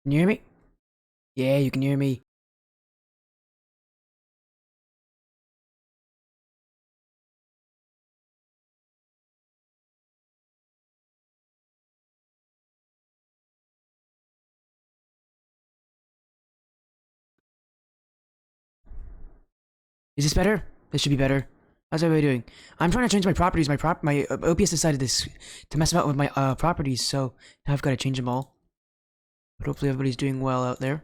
Can you hear me? Yeah, you can hear me. Is this better? This should be better. How's everybody doing? I'm trying to change my properties. My OPS decided to mess about with my properties, so now I've got to change them all. But hopefully everybody's doing well out there.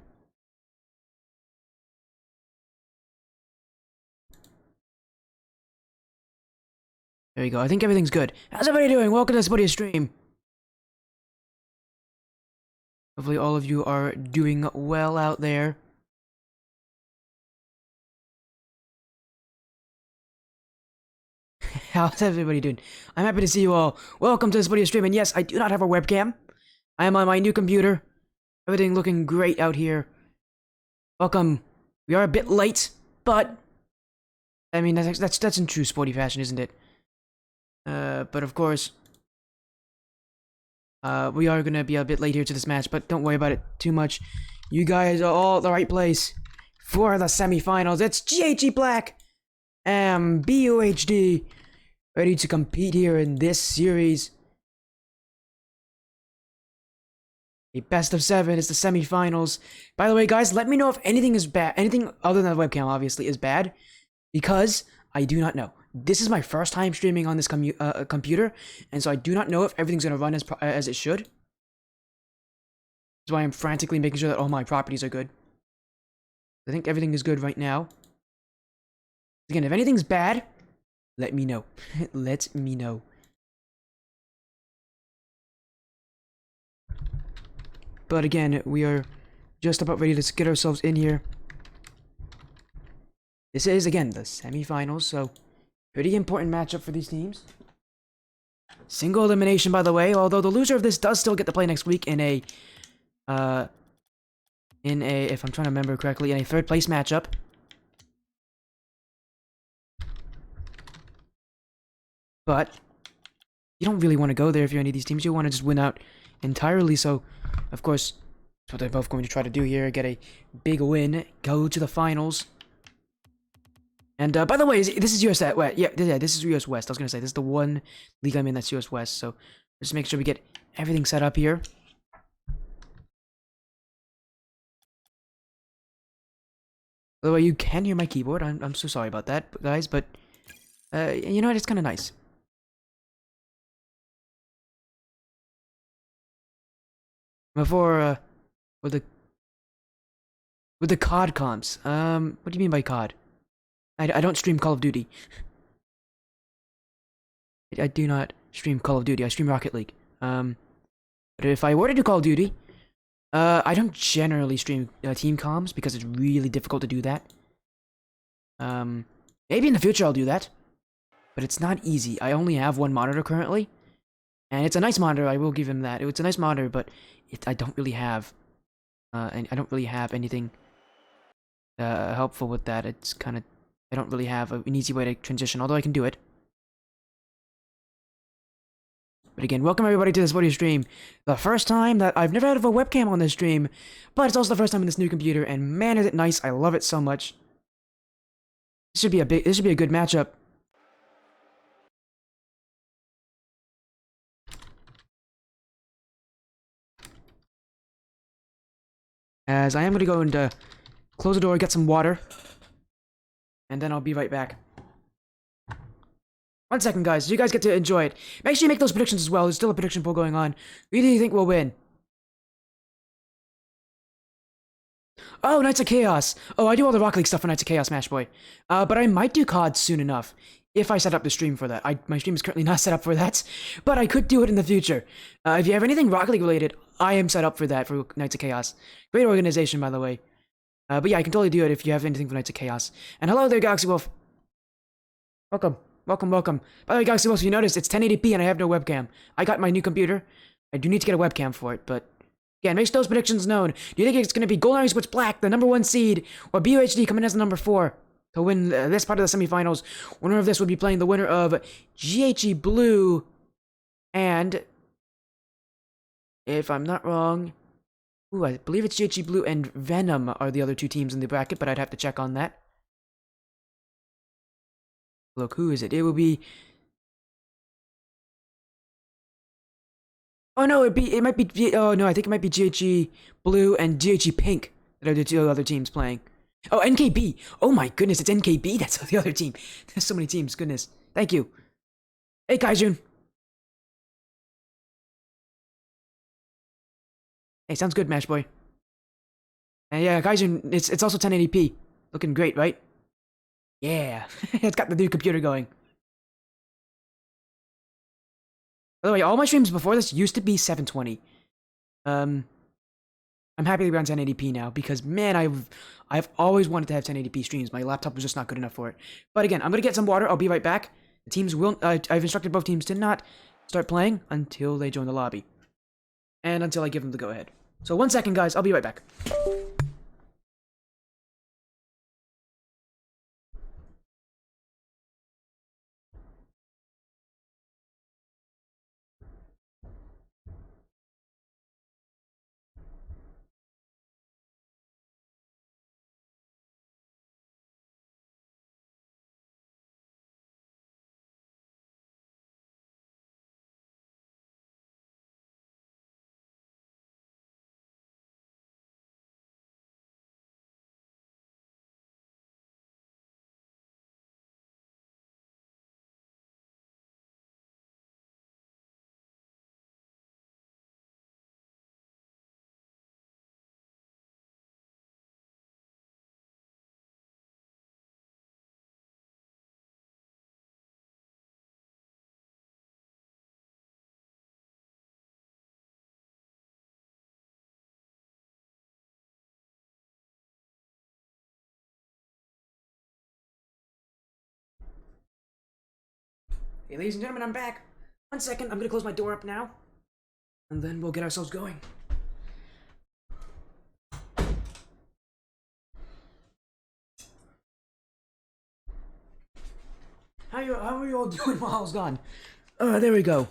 There you go. I think everything's good. How's everybody doing? Welcome to this buddy's stream. Hopefully all of you are doing well out there. How's everybody doing? I'm happy to see you all. Welcome to this buddy's stream. And yes, I do not have a webcam. I am on my new computer. Everything looking great out here. Welcome. We are a bit late, but I mean that's in true sporty fashion, isn't it? But of course, we are gonna be a bit late here to this match, but don't worry about it too much. You guys are all at the right place for the semifinals. It's GHE Black and BUHD ready to compete here in this series. A best of 7 is the semifinals. By the way, guys, let me know if anything is bad. Anything other than the webcam, obviously, is bad, because I do not know. This is my first time streaming on this computer, and so I do not know if everything's gonna run as it should. That's why I'm frantically making sure that all my properties are good. I think everything is good right now. Again, if anything's bad, let me know. Let me know. But again, we are just about ready to get ourselves in here. This is, again, the semifinals, so pretty important matchup for these teams. Single elimination, by the way, although the loser of this does still get to play next week in a, if I'm trying to remember correctly, in a third place matchup. But you don't really want to go there if you're any of these teams. You want to just win out entirely, so of course, that's what they're both going to try to do here. Get a big win, go to the finals. And by the way, this is US West. Yeah, this is US West. I was going to say, this is the one league I'm in that's US West, so just make sure we get everything set up here. By the way, you can hear my keyboard. I'm so sorry about that, guys, but you know what? It's kind of nice. Before, with the COD comps. What do you mean by COD? I don't stream Call of Duty. I do not stream Call of Duty. I stream Rocket League. But if I were to do Call of Duty, I don't generally stream team comms because it's really difficult to do that. Maybe in the future I'll do that, but it's not easy. I only have one monitor currently, and it's a nice monitor. I will give him that. It's a nice monitor, but I don't really have, and I don't really have anything helpful with that. It's kind of, I don't really have an easy way to transition, although I can do it. But again, welcome everybody to this video stream. The first time that I've never had a webcam on this stream, but it's also the first time in this new computer, and man is it nice. I love it so much. This should be a good matchup. As I am going to go and close the door, get some water, and then I'll be right back. 1 second, guys. You guys get to enjoy it. Make sure you make those predictions as well. There's still a prediction poll going on. Who do you think will win? Oh, Knights of Chaos. Oh, I do all the Rocket League stuff for Knights of Chaos, Mashboy. But I might do COD soon enough. If I set up the stream for that. My stream is currently not set up for that. But I could do it in the future. If you have anything Rocket League related, I am set up for that for Knights of Chaos. Great organization, by the way. But yeah, I can totally do it if you have anything for Knights of Chaos. And hello there, Galaxy Wolf. Welcome. Welcome, welcome. By the way, Galaxy Wolf, you notice it's 1080p and I have no webcam. I got my new computer. I do need to get a webcam for it, but again, make those predictions known. Do you think it's going to be Golden Army Sports Black, the #1 seed, or BUHD coming as the number 4 to win this part of the semifinals? Winner of this would be playing the winner of GHE Blue and, if I'm not wrong, Ooh, I believe it's GHE Blue and Venom are the other two teams in the bracket, but I'd have to check on that. Look, who is it? It will be... Oh no, it might be, oh no, I think it might be GHE Blue and GHE Pink that are the two other teams playing. Oh, NKB! Oh my goodness, it's NKB, that's the other team. There's so many teams, goodness. Thank you. Hey, Kaijun. Hey, sounds good, Mash Boy. And yeah, Kaijun, it's also 1080p. Looking great, right? Yeah, it's got the new computer going. By the way, all my streams before this used to be 720. I'm happy to be on 1080p now because, man, I've always wanted to have 1080p streams. My laptop was just not good enough for it. But again, I'm gonna get some water. I'll be right back. The teams will. I've instructed both teams to not start playing until they join the lobby, and until I give them the go ahead. So 1 second, guys. I'll be right back. Hey, ladies and gentlemen, I'm back. 1 second. I'm gonna close my door up now, and then we'll get ourselves going. How are you all doing while I was gone? There we go.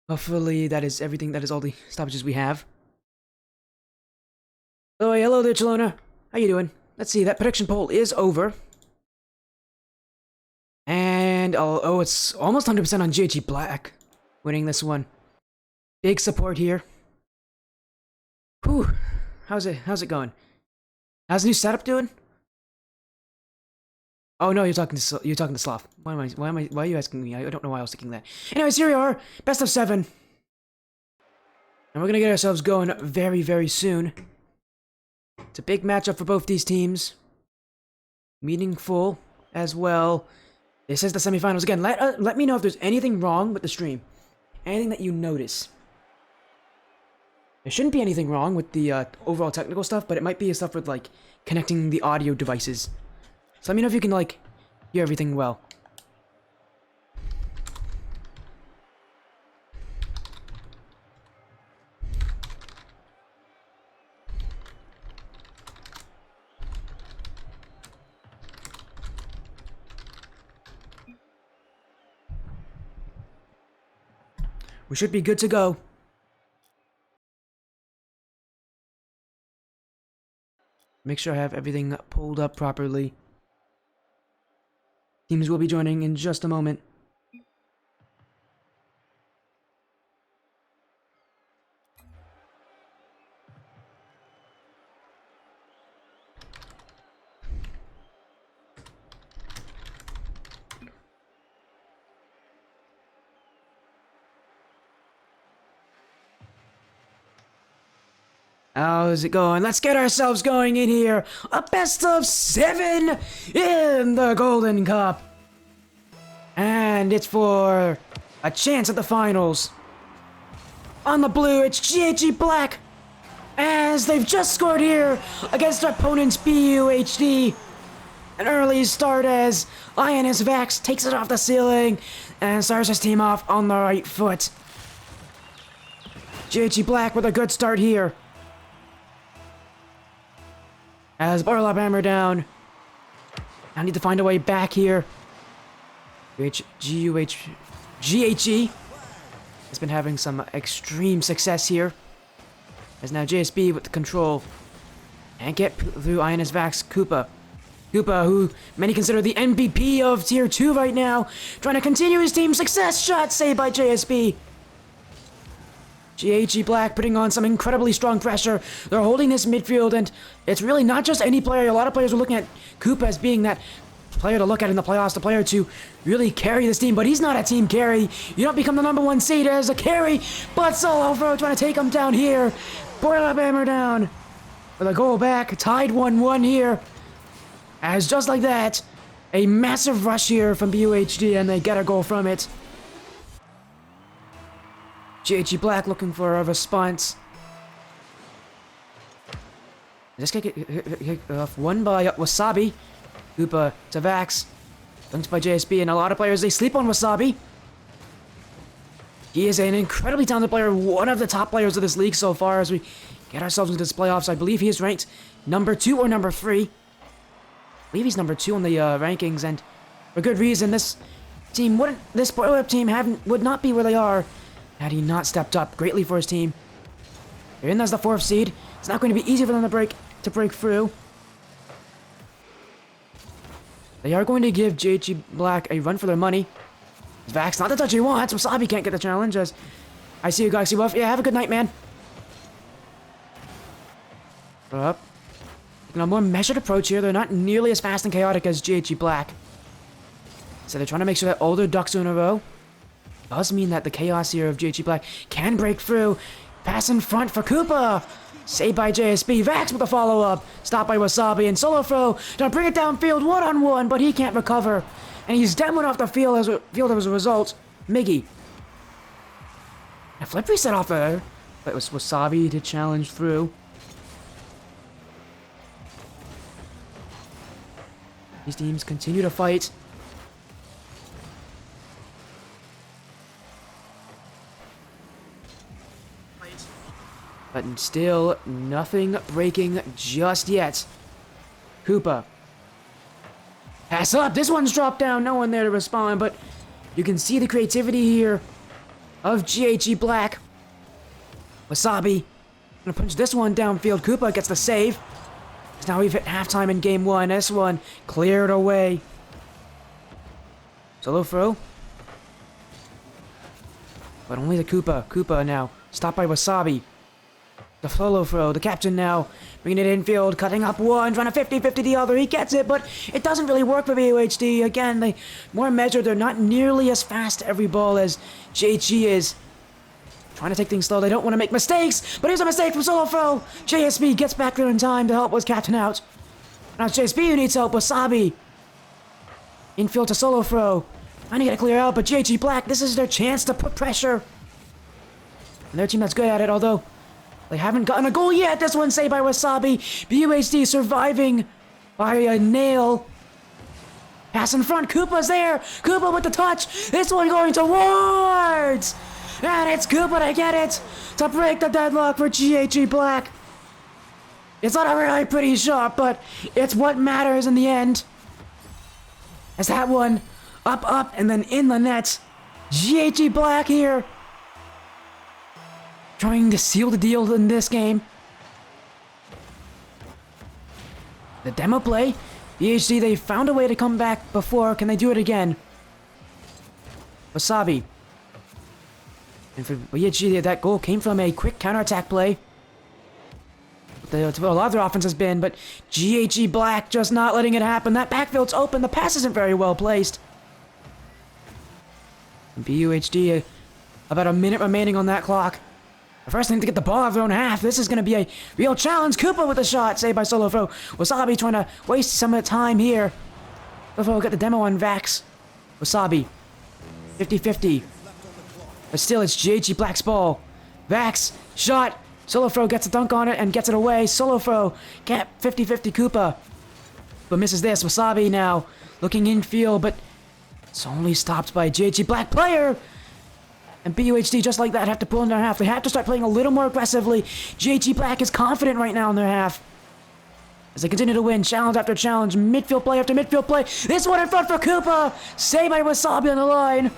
Hopefully that is everything. That is all the stoppages we have. Oh, hey, hello there, Chalona. How you doing? Let's see. That prediction poll is over. And oh, it's almost 100% on GHE Black winning this one. Big support here. Whew. How's it going? How's the new setup doing? Oh no, you're talking to Sloth. Why are you asking me? I don't know why I was thinking that. Anyways, here we are, best of 7. And we're gonna get ourselves going very, very soon. It's a big matchup for both these teams. Meaningful as well. This is the semifinals again. Let me know if there's anything wrong with the stream. Anything that you notice. There shouldn't be anything wrong with the overall technical stuff, but it might be stuff with like connecting the audio devices. So let me know if you can like hear everything well. We should be good to go. Make sure I have everything pulled up properly. Teams will be joining in just a moment. How's it going? Let's get ourselves going in here. A best of 7 in the Golden Cup. And it's for a chance at the finals. On the blue, it's GHE Black. As they've just scored here against their opponents BUHD. An early start as Lioness Vax takes it off the ceiling and starts his team off on the right foot. GHE Black with a good start here. As Barlop hammer down. I need to find a way back here. GHE has been having some extreme success here. As now JSB with the control. And get through Ionis Vax Koopa. Koopa, who many consider the MVP of Tier 2 right now, trying to continue his team's success. Shot saved by JSB. GHE Black putting on some incredibly strong pressure. They're holding this midfield, and it's really not just any player. A lot of players are looking at Koopa as being that player to look at in the playoffs, the player to really carry this team, but he's not a team carry. You don't become the #1 seed as a carry, but Solo Fro trying to take him down here. Boiler Hammer down. With a goal back, tied 1-1 here. As just like that, a massive rush here from BUHD, and they get a goal from it. GHE Black looking for a response. This guy get off one by Wasabi. Koopa to Vax. Dunked by JSB, and a lot of players, they sleep on Wasabi. He is an incredibly talented player, one of the top players of this league so far as we get ourselves into this playoffs. I believe he is ranked #2 or #3. I believe he's #2 on the rankings, and for good reason. This team wouldn't, this Boiler Up team would not be where they are had he not stepped up greatly for his team. They're in as the 4th seed. It's not going to be easy for them to break through. They are going to give GHE Black a run for their money. Vax, not the touch he wants. Wasabi can't get the challenge as I see you, Galaxy Buff. Yeah, have a good night, man. Up. Taking a more measured approach here. They're not nearly as fast and chaotic as GHE Black. So they're trying to make sure that all their ducks are in a row. Does mean that the chaos here of GHE Black can break through. Pass in front for Koopa. Saved by JSB. Vax with a follow-up. Stopped by Wasabi and Solo Fro. Now bring it downfield one-on-one, but he can't recover. And he's demoed off the field as a result. Miggy. A flip reset off there. But it was Wasabi to challenge through. These teams continue to fight. But still, nothing breaking just yet. Koopa. Pass up! This one's dropped down. No one there to respond, but you can see the creativity here of GHE Black. Wasabi. Gonna punch this one downfield. Koopa gets the save. Now we've hit halftime in game 1. This one cleared away. Solo Fro. But only the Koopa. Koopa now. Stopped by Wasabi. The Solo Fro, the captain now, bringing it infield, cutting up one, trying to 50-50 the other. He gets it, but it doesn't really work for BUHD. Again, they more measured. They're not nearly as fast to every ball as JHE is. Trying to take things slow. They don't want to make mistakes, but here's a mistake from Solo Fro. JSB gets back there in time to help his captain out. Now it's JSB who needs help. Wasabi. Infield to Solo Fro. Trying to get it clear out, but GHE Black, this is their chance to put pressure. And their team that's good at it, although they haven't gotten a goal yet. This one saved by Wasabi. BUHD surviving by a nail. Pass in front. Koopa's there. Koopa with the touch. This one going towards. And it's Koopa to get it. To break the deadlock for GHE Black. It's not a really pretty shot, but it's what matters in the end. As that one up, and then in the net. GHE Black here. Trying to seal the deal in this game. The demo play. BHD, they found a way to come back before. Can they do it again? Wasabi. And for BHD, that goal came from a quick counterattack play. That's what a lot of their offense has been, but GHE Black just not letting it happen. That backfield's open. The pass isn't very well placed. And BUHD, about a minute remaining on that clock. The first thing to get the ball out of their own half. This is going to be a real challenge. Koopa with a shot, saved by Solo Fro. Wasabi trying to waste some of the time here. Solo Fro got the demo on Vax. Wasabi. 50-50. But still, it's GHE Black's ball. Vax, shot. Solo Fro gets a dunk on it and gets it away. Solo Fro can't 50-50 Koopa. But misses this. Wasabi now looking infield, but it's only stopped by a GHE Black player. And BUHD, just like that, have to pull in their half. They have to start playing a little more aggressively. GHE Black is confident right now in their half. As they continue to win, challenge after challenge, midfield play after midfield play. This one in front for Koopa. Saved by Wasabi on the line.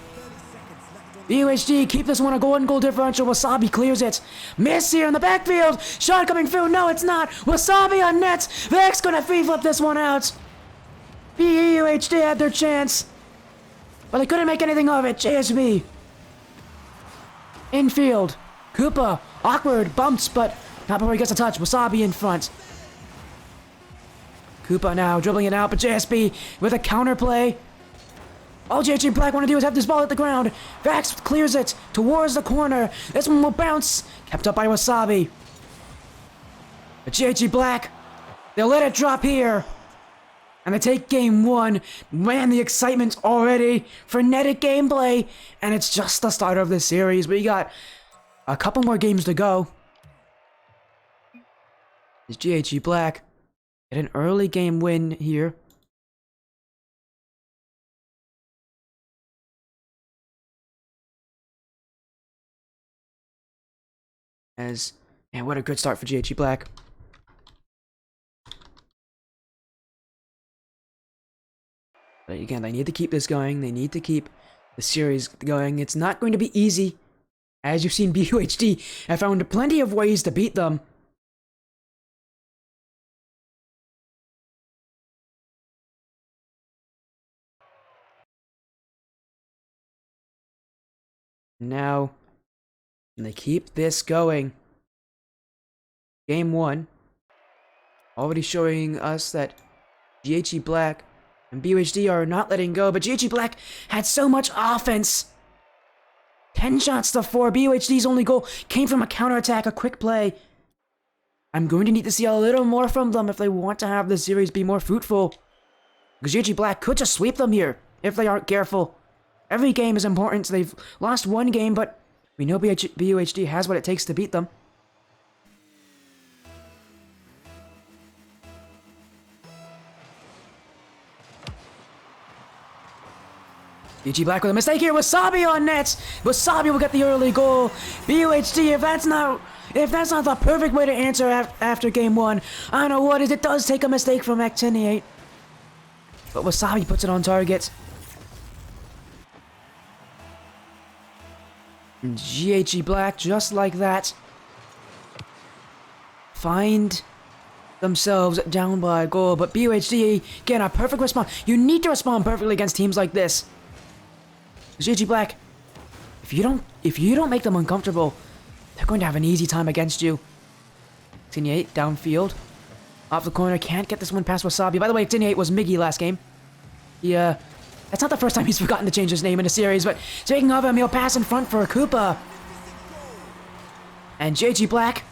BUHD, keep this one a goal differential. Wasabi clears it. Miss here in the backfield. Shot coming through. No, it's not. Wasabi on net. Vex gonna free flip this one out. BUHD had their chance, but they couldn't make anything of it. JSB. Infield. Koopa. Awkward. Bumps, but not before he gets a touch. Wasabi in front. Koopa now dribbling it out, but JSB with a counterplay. All GHE Black want to do is have this ball hit the ground. Vax clears it towards the corner. This one will bounce. Kept up by Wasabi. But GHE Black, they'll let it drop here. And they take game one. Man, the excitement's already frenetic gameplay. And it's just the start of this series. We got a couple more games to go. Is GHE Black get an early game win here? Man, what a good start for GHE Black. But again, they need to keep this going. They need to keep the series going. It's not going to be easy. As you've seen, BUHD have found plenty of ways to beat them. Now, and they keep this going. Game one. Already showing us that GHE Black and BUHD are not letting go, but GHE Black had so much offense. 10 shots to 4. BUHD's only goal came from a counterattack, a quick play. I'm going to need to see a little more from them if they want to have the series be more fruitful. Because GHE Black could just sweep them here if they aren't careful. Every game is important. They've lost one game, but we know BUHD has what it takes to beat them. GHE Black with a mistake here. Wasabi on net. Wasabi will get the early goal. BUHD, if that's not the perfect way to answer after game one, I don't know what is. It does take a mistake from Actiniate, but Wasabi puts it on target. And GHE Black, just like that, find themselves down by a goal. But BUHD, again, a perfect response. You need to respond perfectly against teams like this. GHE Black, if you don't make them uncomfortable, they're going to have an easy time against you. Actiniate downfield, off the corner, can't get this one past Wasabi. By the way, Actiniate was Miggy last game. That's not the first time he's forgotten to change his name in a series, but speaking of him, he'll pass in front for a Koopa. And GHE Black,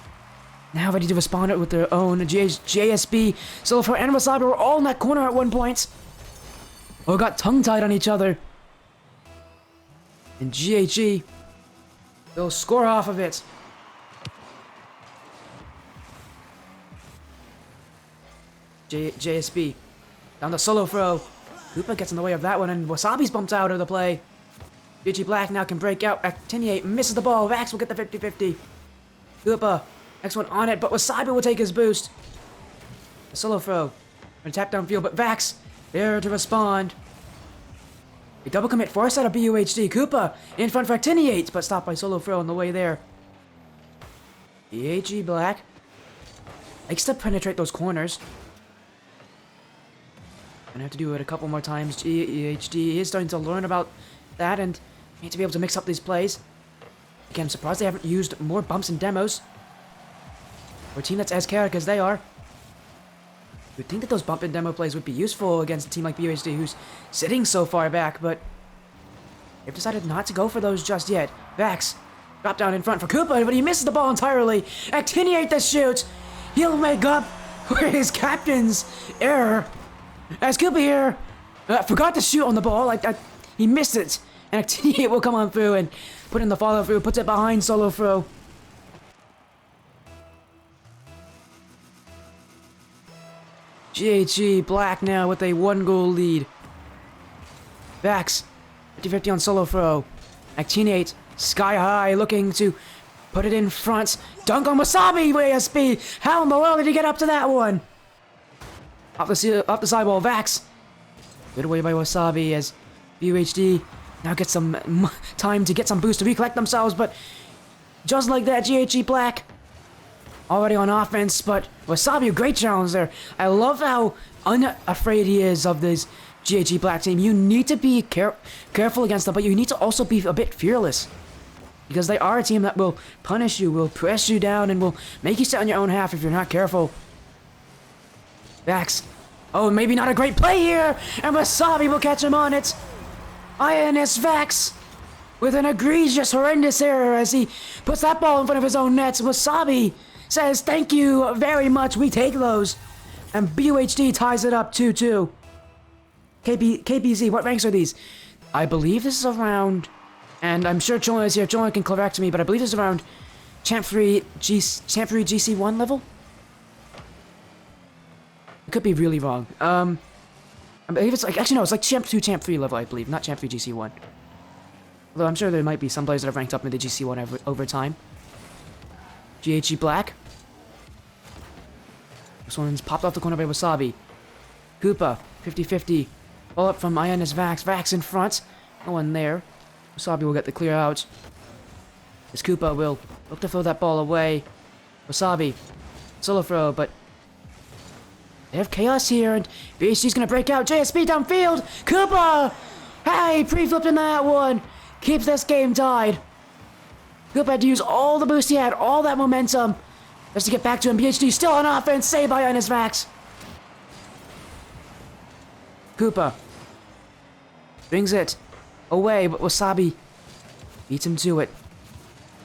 now ready to respond with their own. JSB, Silver, and Wasabi were all in that corner at one point. Or got tongue-tied on each other. And GHE, they'll score off of it. JSB, down the solo throw. Koopa gets in the way of that one, and Wasabi's bumped out of the play. GHE Black now can break out. Actiniate misses the ball. Vax will get the 50-50. Koopa, next one on it, but Wasabi will take his boost. A solo throw. And tap downfield, but Vax there to respond. A double commit force out of BUHD. Koopa in front for Actiniate, but stopped by solo throw on the way there. GHE Black likes to penetrate those corners. Gonna have to do it a couple more times. GHD is starting to learn about that and need to be able to mix up these plays. Again, I'm surprised they haven't used more bumps in demos. For a team that's as chaotic as they are. You'd think that those bump and demo plays would be useful against a team like BUHD who's sitting so far back, but they've decided not to go for those just yet. Vax, drop down in front for Koopa, but he misses the ball entirely. Actiniate the shoot. He'll make up for his captain's error. As Koopa here forgot to shoot on the ball, he missed it. And Actiniate will come on through and put in the follow through, puts it behind solo throw. GHE Black now with a 1-goal lead. Vax, 50-50 on solo throw. Actiniate, sky high, looking to put it in front. Dunk on Wasabi, ASB. How in the world did he get up to that one? Off the sidewall, Vax. Good away by Wasabi as BUHD Now get some time to get some boost to recollect themselves, but just like that, GHE Black already on offense, but Wasabi, a great challenge there. I love how unafraid he is of this GHE Black team. You need to be careful against them, but you need to also be a bit fearless. Because they are a team that will punish you, will press you down, and will make you sit on your own half if you're not careful. Vax. Oh, maybe not a great play here, and Wasabi will catch him on it. INS Vax with an egregious, horrendous error as he puts that ball in front of his own nets. Wasabi says, thank you very much, we take those. And BUHD ties it up 2-2. KPZ, what ranks are these? I believe this is around, and I'm sure Chola is here, Chola can correct me, but I believe this is around Champ 3 GC1 level? I could be really wrong. I believe it's like, actually no, it's like Champ 2, Champ 3 level, I believe, not Champ 3 GC1. Although I'm sure there might be some players that have ranked up into GC1 over time. GHE Black. This one's popped off the corner by Wasabi. Koopa, 50-50. Ball up from INS Vax. Vax in front. No one there. Wasabi will get the clear out. As Koopa will look to throw that ball away. Wasabi. Solo throw, but they have chaos here, and BHD's gonna break out. JSB downfield. Koopa! Hey, pre-flipped in that one. Keeps this game tied. Koopa had to use all the boost he had, all that momentum, just to get back to him. BHD still on offense. Saved by INS Vax. Koopa brings it away, but Wasabi beats him to it.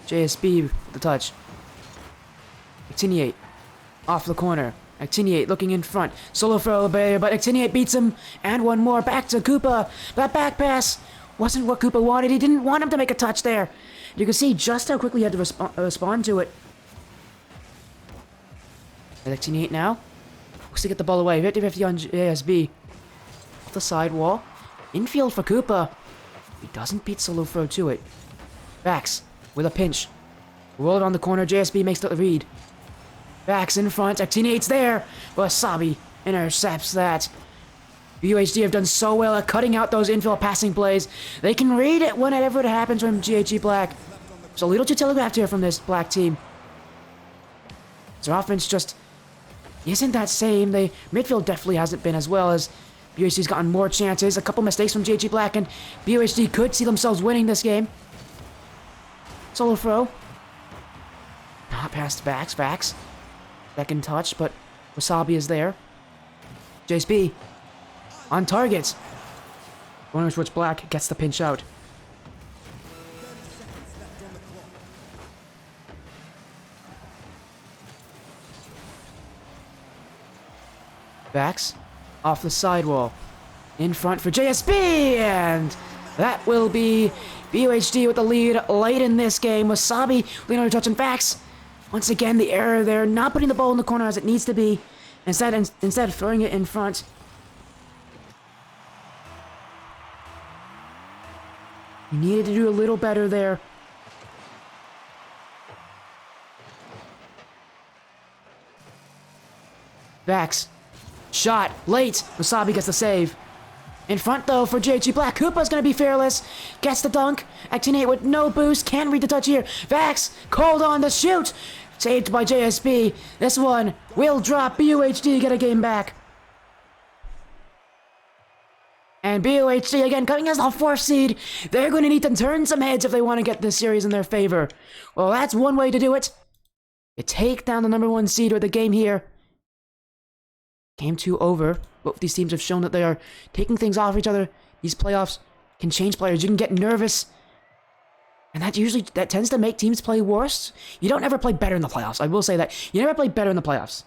JSB with the touch. Actiniate off the corner. Actiniate looking in front. Solo throw barrier, but Actiniate beats him. And one more. Back to Koopa. That back pass wasn't what Koopa wanted. He didn't want him to make a touch there. You can see just how quickly he had to respond to it. Actiniate now. Looks to get the ball away. 50-50 on JSB. Off the sidewall. Infield for Koopa. He doesn't beat Solo throw to it. Vax with a pinch. Roll it on the corner. JSB makes the read. Vax in front. Actiniate's there. Wasabi intercepts that. BUHD have done so well at cutting out those infield passing plays. They can read it whenever it happens from GHE Black. There's a little too telegraphed here from this Black team. Their offense just isn't that same. Midfield definitely hasn't been as well as BUHD's gotten more chances. A couple mistakes from GHE Black, and BUHD could see themselves winning this game. Solo throw. Not past Vax. Vax. Second touch, but Wasabi is there. JSB on target. Corner switch Black gets the pinch out. Vax off the sidewall. In front for JSB, and that will be BUHD with the lead late in this game. Wasabi, Leonardo touching Vax. Once again, the error there, not putting the ball in the corner as it needs to be. Instead throwing it in front. You needed to do a little better there. Vax. Shot. Late. Wasabi gets the save. In front, though, for GHE Black. Koopa's going to be fearless. Gets the dunk. Actinate with no boost. Can't read the touch here. Vax. Called on the shoot. Saved by JSB. This one will drop. BUHD get a game back. And BUHD, again, coming as the 4th seed. They're going to need to turn some heads if they want to get this series in their favor. Well, that's one way to do it. You take down the number 1 seed with the game here. Game 2 over. Both these teams have shown that they are taking things off each other. These playoffs can change players. You can get nervous. And that tends to make teams play worse. You don't ever play better in the playoffs. I will say that. You never play better in the playoffs.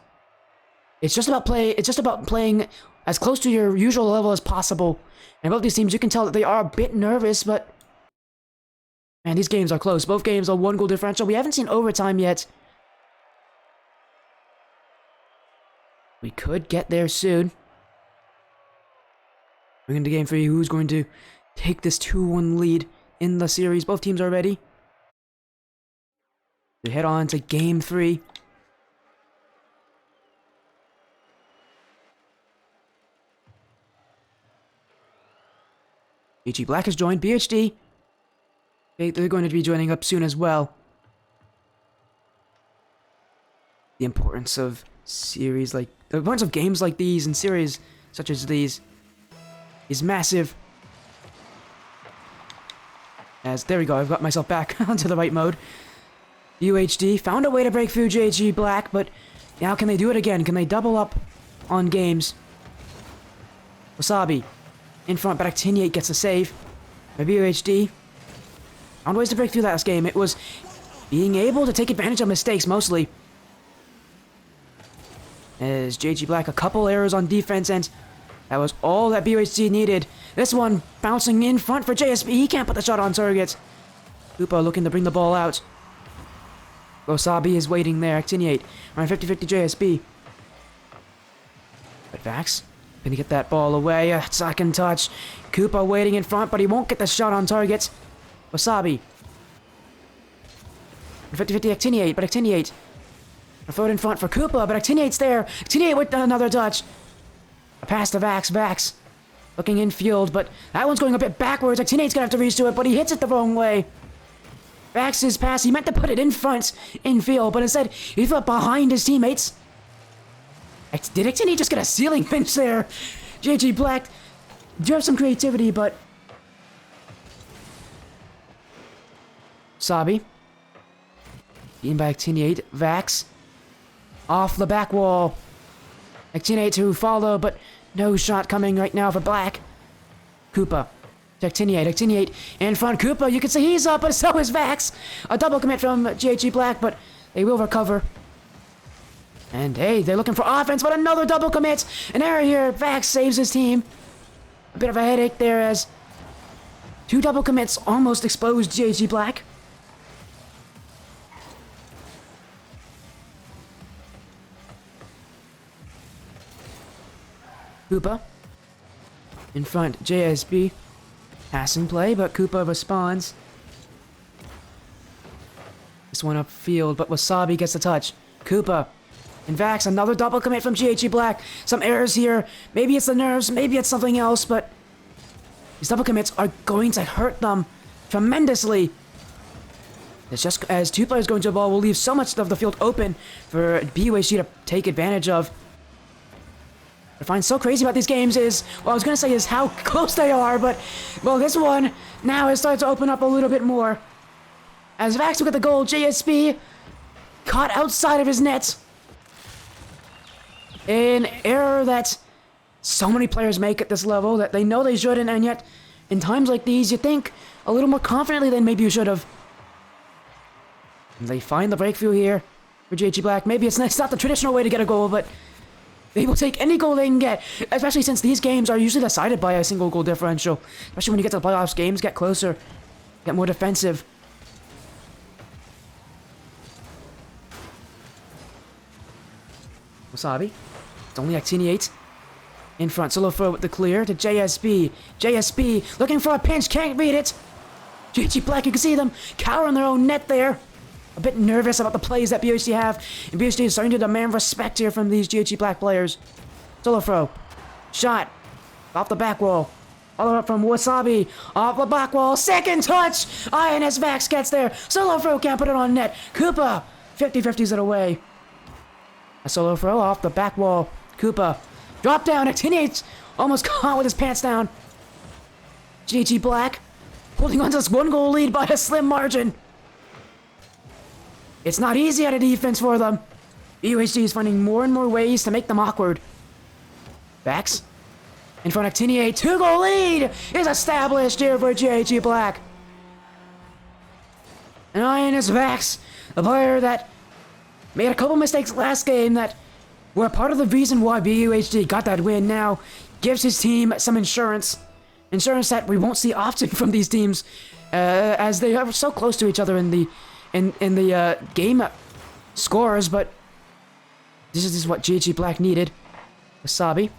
It's just about playing as close to your usual level as possible. And both these teams, you can tell that they are a bit nervous, but man, these games are close. Both games are 1 goal differential. We haven't seen overtime yet. We could get there soon. Bring into game 3. Who's going to take this 2-1 lead in the series? Both teams are ready. We head on to game 3. GHE Black has joined. BUHD. They're going to be joining up soon as well. The importance of series like... The importance of games like these and series such as these is massive. As, there we go, I've got myself back onto the right mode. UHD found a way to break through GHE Black, but now can they do it again? Can they double up on games? Wasabi in front, but Actiniate gets a save. Maybe UHD found ways to break through that last game. It was being able to take advantage of mistakes, mostly. As GHE Black, a couple errors on defense, and that was all that BUHD needed. This one bouncing in front for JSB. He can't put the shot on target. Koopa looking to bring the ball out. Wasabi is waiting there. Actiniate around 50-50 JSB. But Vax gonna get that ball away. Second touch. Koopa waiting in front, but he won't get the shot on target. Wasabi. 50-50 Actiniate, but Actiniate. A throw it in front for Koopa, but Actiniate's there. Actiniate with another touch. A pass to Vax. Vax looking infield, but that one's going a bit backwards. Actiniate's gonna have to reach to it, but he hits it the wrong way. Vax's pass, he meant to put it in front, infield, but instead he threw it behind his teammates. Did Actiniate just get a ceiling finish there? GHE Black do have some creativity, but... Sabi. Beaten by Actiniate. Vax. Off the back wall. Actiniate to follow, but no shot coming right now for Black. Koopa. Actiniate. Actiniate in front. Koopa, you can see he's up, but so is Vax. A double commit from GHE Black, but they will recover. And hey, they're looking for offense, but another double commit. An error here. Vax saves his team. A bit of a headache there as two double commits almost exposed GHE Black. Koopa in front. JSB. Passing play, but Koopa responds. This one upfield, but Wasabi gets the touch. Koopa. And Vax, another double commit from GHE Black. Some errors here. Maybe it's the nerves, maybe it's something else, but these double commits are going to hurt them tremendously. It's just as two players go into the ball will leave so much of the field open for BUHD to take advantage of. What I find so crazy about these games is, well, I was going to say is how close they are, but, well, this one now has started to open up a little bit more. As Vax will get the goal, JSB caught outside of his net. An error that so many players make at this level that they know they shouldn't, and yet in times like these, you think a little more confidently than maybe you should have. And they find the breakthrough here for GHE Black. Maybe it's not the traditional way to get a goal, but they will take any goal they can get, especially since these games are usually decided by a single goal differential. Especially when you get to the playoffs, games get closer, get more defensive. Wasabi. It's only Actiniate. In front, solo throw with the clear to JSB. JSB looking for a pinch, can't beat it. GHE Black, you can see them cowering their own net there. A bit nervous about the plays that BUHD have. And BUHD is starting to demand respect here from these GHE Black players. Solo throw. Shot. Off the back wall. Follow up from Wasabi. Off the back wall. Second touch. INS Vax gets there. Solo throw, can't put it on net. Koopa 50-50s it away. A solo throw off the back wall. Koopa. Drop down. Actiniate almost caught with his pants down. GHE Black holding on to this one goal lead by a slim margin. It's not easy at a defense for them. BUHD is finding more and more ways to make them awkward. Vax. In front of Actiniate. 2-goal lead is established here for GHE Black. And INS Vax, the player that made a couple mistakes last game that were part of the reason why BUHD got that win, now gives his team some insurance. Insurance that we won't see often from these teams, as they are so close to each other in the game scores, but this is what GHE Black needed. Wasabi.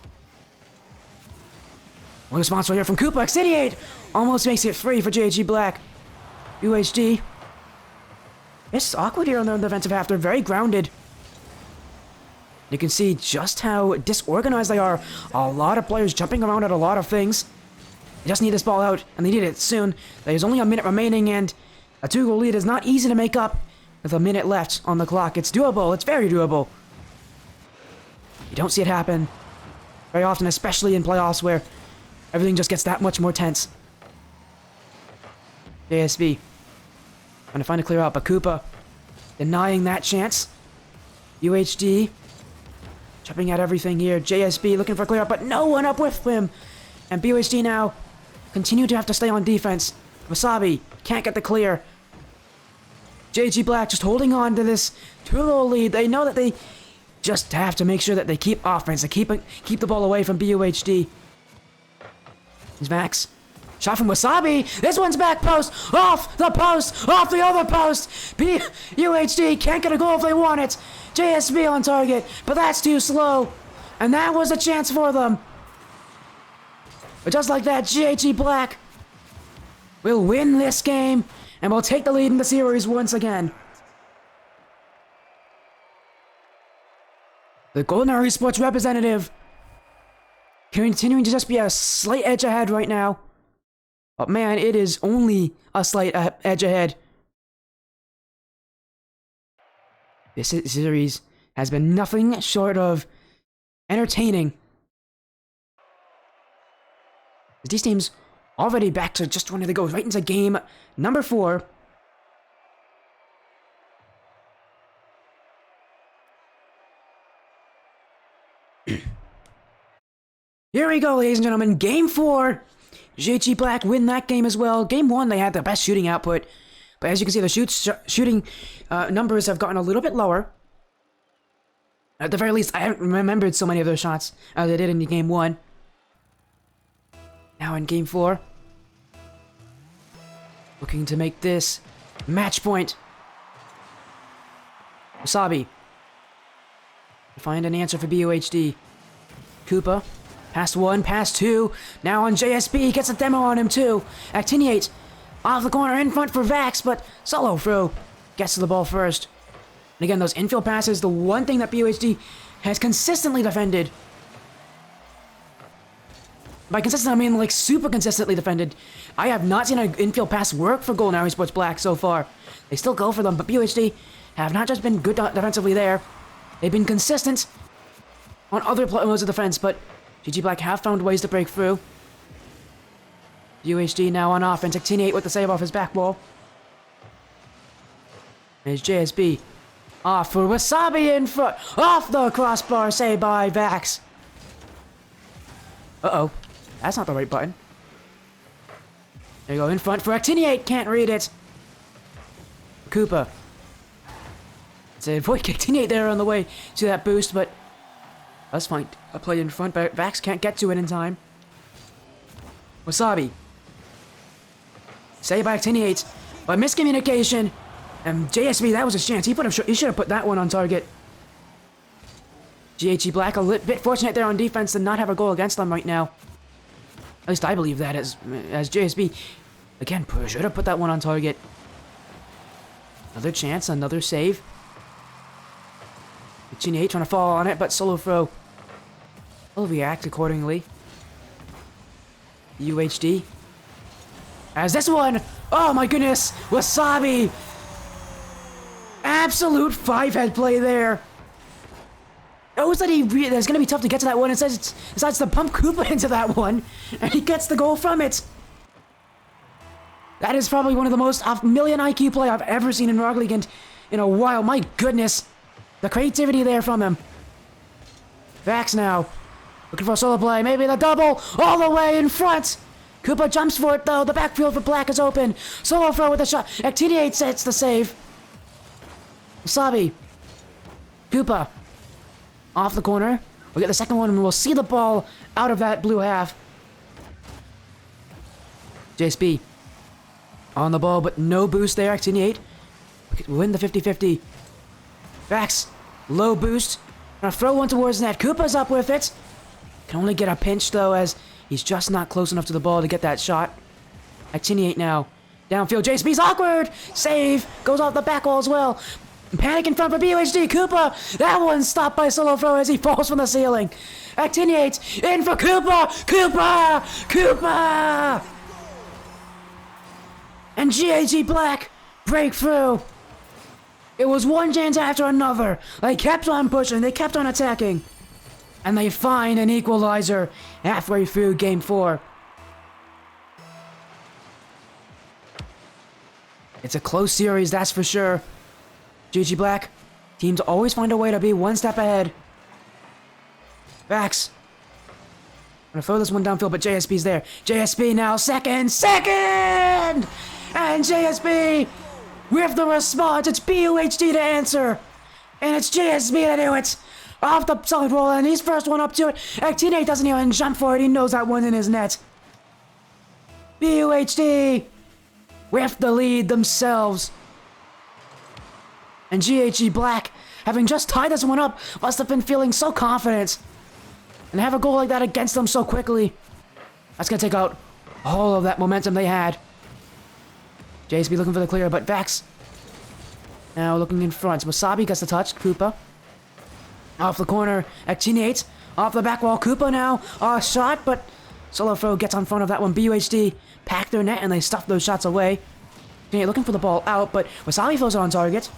One response right here from Koopa. Actiniate almost makes it free for GHE Black. UHD. It's awkward here on the defensive half. They're very grounded. You can see just how disorganized they are. A lot of players jumping around at a lot of things. They just need this ball out, and they need it soon. There's only a minute remaining, and a 2-goal lead is not easy to make up with a minute left on the clock. It's doable. It's very doable. You don't see it happen very often, especially in playoffs where everything just gets that much more tense. JSB trying to find a clear out, but Koopa denying that chance. UHD chopping at everything here. JSB looking for a clear out, but no one up with him. And BUHD now continue to have to stay on defense. Wasabi can't get the clear. GHE Black just holding on to this 2-goal lead. They know that they just have to make sure that they keep offense, they keep the ball away from BUHD. Here's Max. Shot from Wasabi. This one's back post. Off the post. Off the other post. BUHD can't get a goal if they want it. JSB on target, but that's too slow. And that was a chance for them. But just like that, GHE Black will win this game and will take the lead in the series once again. The Golden Arrow Sports representative continuing to just be a slight edge ahead right now. But man, it is only a slight edge ahead. This series has been nothing short of entertaining. These teams already back to just wanting to go right into game number 4. Here we go, ladies and gentlemen. Game 4. GHE Black win that game as well. Game 1, they had the best shooting output. But as you can see, the shooting numbers have gotten a little bit lower. At the very least, I haven't remembered so many of those shots as I did in Game 1. Now in Game 4. Looking to make this match point. Wasabi. Find an answer for BUHD. Koopa. Pass 1, pass 2. Now on JSB. Gets a demo on him too. Actiniate. Off the corner in front for Vax, but solo through. Gets to the ball first. And again, those infield passes, the one thing that BUHD has consistently defended. By consistent, I mean like super consistently defended. I have not seen an infield pass work for Golden Arrow Sports Black so far. They still go for them, but BUHD have not just been good defensively there. They've been consistent on other modes of defense, but GG Black have found ways to break through. UHD now on offense. Actiniate with the save off his back wall. There's JSB. Off for Wasabi in front. Off the crossbar. Saved by Vax. Uh-oh. That's not the right button. There you go. In front for Actiniate. Can't read it. Koopa. It's a void Actiniate there on the way to that boost, but that's fine. A play in front, but Vax can't get to it in time. Wasabi. Saved by Actiniate, but miscommunication. And JSB, that was his chance. He should have put that one on target. GHE Black a bit fortunate there on defense to not have a goal against them right now. At least I believe that as JSB, again, should have put that one on target. Another chance, another save. Actiniate trying to fall on it, but solo throw. Will react accordingly. UHD. As this one, oh my goodness, Wasabi! Absolute 5-head play there. Knows that that's gonna be tough to get to that one, and decides to pump Koopa into that one, and he gets the goal from it. That is probably one of the most million IQ play I've ever seen in Rocket League in a while. My goodness, the creativity there from him. Vax now, looking for a solo play, maybe the double, all the way in front. Koopa jumps for it though, the backfield for Black is open. Solo throw with a shot, Actiniate sets the save. Wasabi. Koopa. Off the corner. We'll get the second one and we'll see the ball out of that blue half. JSB. On the ball, but no boost there, Actiniate. We'll win the 50-50. Vax. Low boost. Gonna throw one towards net. Koopa's up with it. Can only get a pinch though, as he's just not close enough to the ball to get that shot. Actiniate now. Downfield. JSB's awkward. Save. Goes off the back wall as well. Panic in front for BUHD. Koopa. That one's stopped by Solo Throw as he falls from the ceiling. Actiniates in for Koopa. Koopa. Koopa. And GHE Black break through. It was one chance after another. They kept on pushing. They kept on attacking. And they find an equalizer halfway through Game 4. It's a close series, that's for sure. GHE Black, teams always find a way to be one step ahead. Vax. I'm gonna throw this one downfield, but JSB's there. JSB now, second! And JSB with the response. It's BUHD to answer. And it's JSB to do it. Off the solid roll, and he's first one up to it. Actinate doesn't even jump for it. He knows that one's in his net. BUHD with the lead themselves. And GHE Black, having just tied this one up, must have been feeling so confident. And have a goal like that against them so quickly. That's gonna take out all of that momentum they had. JSB looking for the clear, but Vax now looking in front. Wasabi gets the touch. Koopa. Off the corner. Actiniate. Off the back wall. Koopa now. Shot, but Solo Throw gets on front of that one. BUHD pack their net and they stuff those shots away. Actiniate looking for the ball out, but Wasabi throws it on target.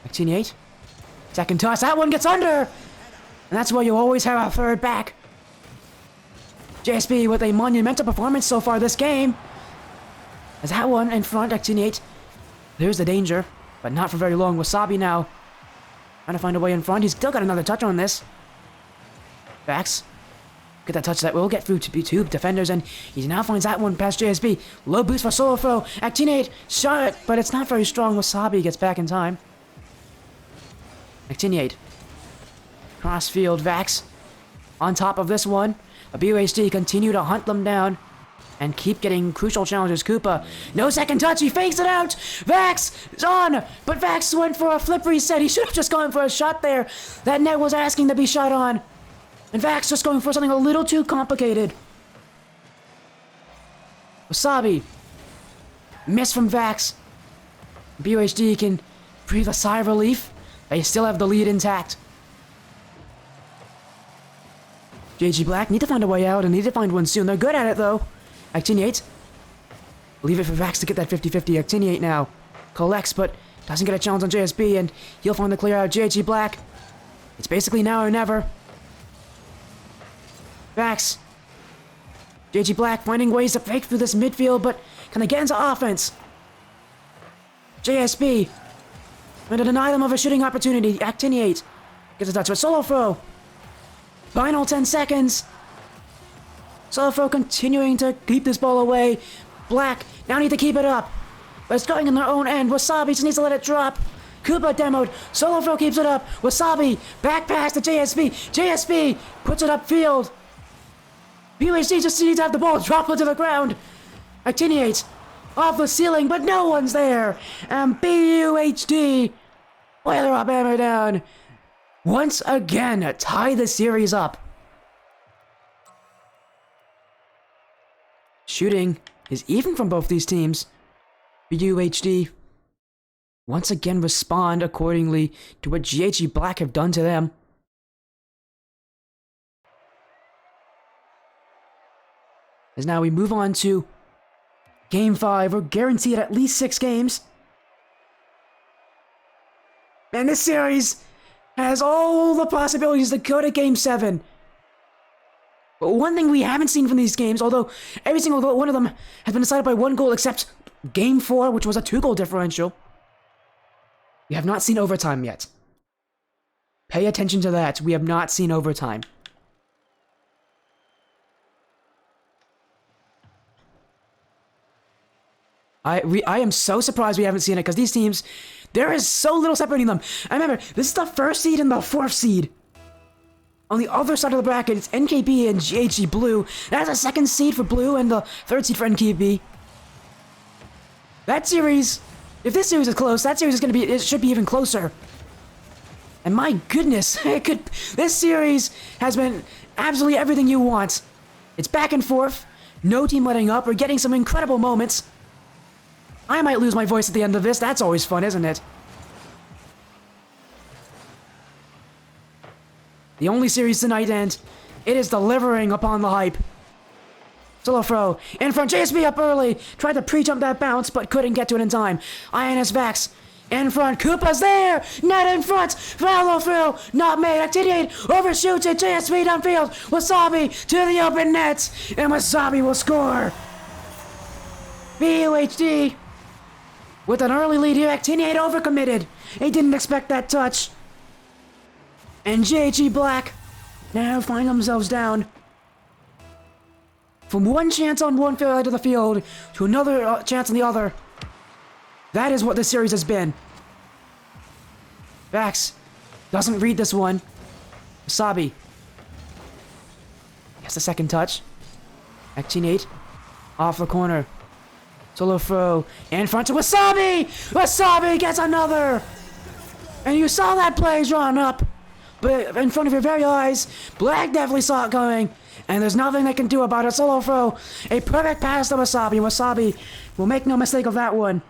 Actiniate. Second toss. That one gets under! And that's where you always have a third back. JSB with a monumental performance so far this game. As that one in front, Actiniate. There's the danger, but not for very long. Wasabi now trying to find a way in front. He's still got another touch on this. Vax. Get that touch that will get through to two defenders, and he now finds that one past JSB. Low boost for Solo Throw. Actiniate shot, but it's not very strong. Wasabi gets back in time. Actiniate. Crossfield, Vax. On top of this one. A BUHD continue to hunt them down and keep getting crucial challenges. Koopa, no second touch, he fakes it out! Vax is on! But Vax went for a flip reset. He should have just gone for a shot there. That net was asking to be shot on. And Vax just going for something a little too complicated. Wasabi. Miss from Vax. BUHD can breathe a sigh of relief. They still have the lead intact. GHE Black need to find a way out and need to find one soon. They're good at it though. Actiniate. Leave it for Vax to get that 50-50. Actiniate now. Collects, but doesn't get a challenge on JSB, and he'll find the clear out. GHE Black. It's basically now or never. Vax. GHE Black finding ways to fake through this midfield, but can they get into offense? JSB. Going to deny them of a shooting opportunity. Actiniate. Gets a touch with Solo Throw. Final 10 seconds. Solo Throw continuing to keep this ball away. Black now need to keep it up. But it's going in their own end. Wasabi just needs to let it drop. Koopa demoed. Solo Throw keeps it up. Wasabi back pass to JSB. JSB puts it upfield. BUHD just needs to have the ball drop onto the ground. Actiniate off the ceiling, but no one's there. And BUHD boiler up, hammer down. Once again, tie the series up. Shooting is even from both these teams. BUHD once again respond accordingly to what GHE Black have done to them. As now we move on to Game 5. We're guaranteed at least 6 games. And this series has all the possibilities to go to Game 7. But one thing we haven't seen from these games, although every single one of them has been decided by 1 goal except Game 4, which was a 2-goal differential, we have not seen overtime yet. Pay attention to that. We have not seen overtime. I am so surprised we haven't seen it, because these teams, there is so little separating them. I remember, this is the 1st seed and the 4th seed. On the other side of the bracket, it's NKB and GHE Blue. That's a 2nd seed for Blue and the 3rd seed for NKB. That series, if this series is close, that series is going to be, it should be even closer. And my goodness, this series has been absolutely everything you want. It's back and forth, no team letting up. We're getting some incredible moments. I might lose my voice at the end of this. That's always fun, isn't it? The only series tonight, and it is delivering upon the hype. Solo throw. In front, JSB up early. Tried to pre-jump that bounce, but couldn't get to it in time. INS Vax. In front, Koopa's there! Net in front! Follow through! Not made! Actiniate! Overshoots it! JSB downfield! Wasabi to the open net! And Wasabi will score! BUHD with an early lead here. Actiniate overcommitted. He didn't expect that touch. And GHE Black now find themselves down. From one chance on one side of the field to another chance on the other. That is what this series has been. Vax doesn't read this one. Wasabi gets the second touch. Actinate off the corner. Solo throw in front to Wasabi! Wasabi gets another! And you saw that play drawn up, but in front of your very eyes. Black definitely saw it coming. And there's nothing they can do about it. Solo throw. A perfect pass to Wasabi. Wasabi will make no mistake of that one.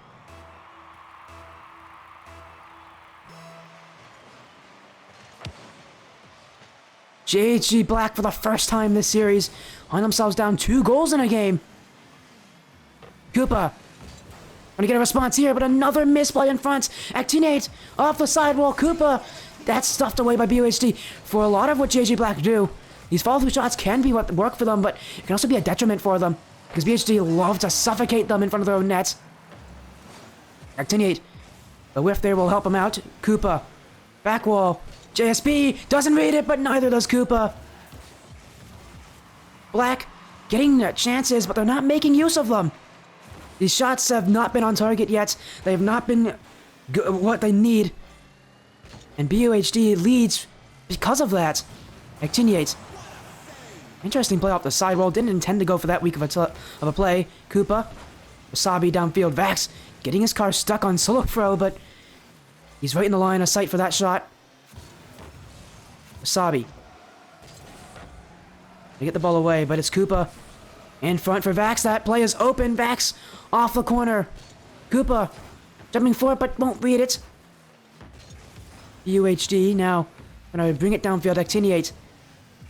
GHE Black for the first time this series find themselves down 2 goals in a game. Koopa gonna get a response here, but another misplay in front. Actinate off the sidewall. Koopa, that's stuffed away by BUHD. For a lot of what GHE Black do, these follow-through shots can be what work for them, but it can also be a detriment for them, because BUHD love to suffocate them in front of their own nets. Actinate, the whiff there will help him out. Koopa, back wall. JSB doesn't read it, but neither does Koopa. Black getting chances, but they're not making use of them. These shots have not been on target yet. They have not been what they need. And BUHD leads because of that. Actiniate. Interesting play off the sidewall. Didn't intend to go for that weak of a play. Koopa. Wasabi downfield. Vax getting his car stuck on solo throw, but he's right in the line of sight for that shot. Wasabi. They get the ball away, but it's Koopa in front for Vax. That play is open. Vax off the corner. Koopa jumping for it, but won't read it. UHD now gonna bring it downfield. Actiniate.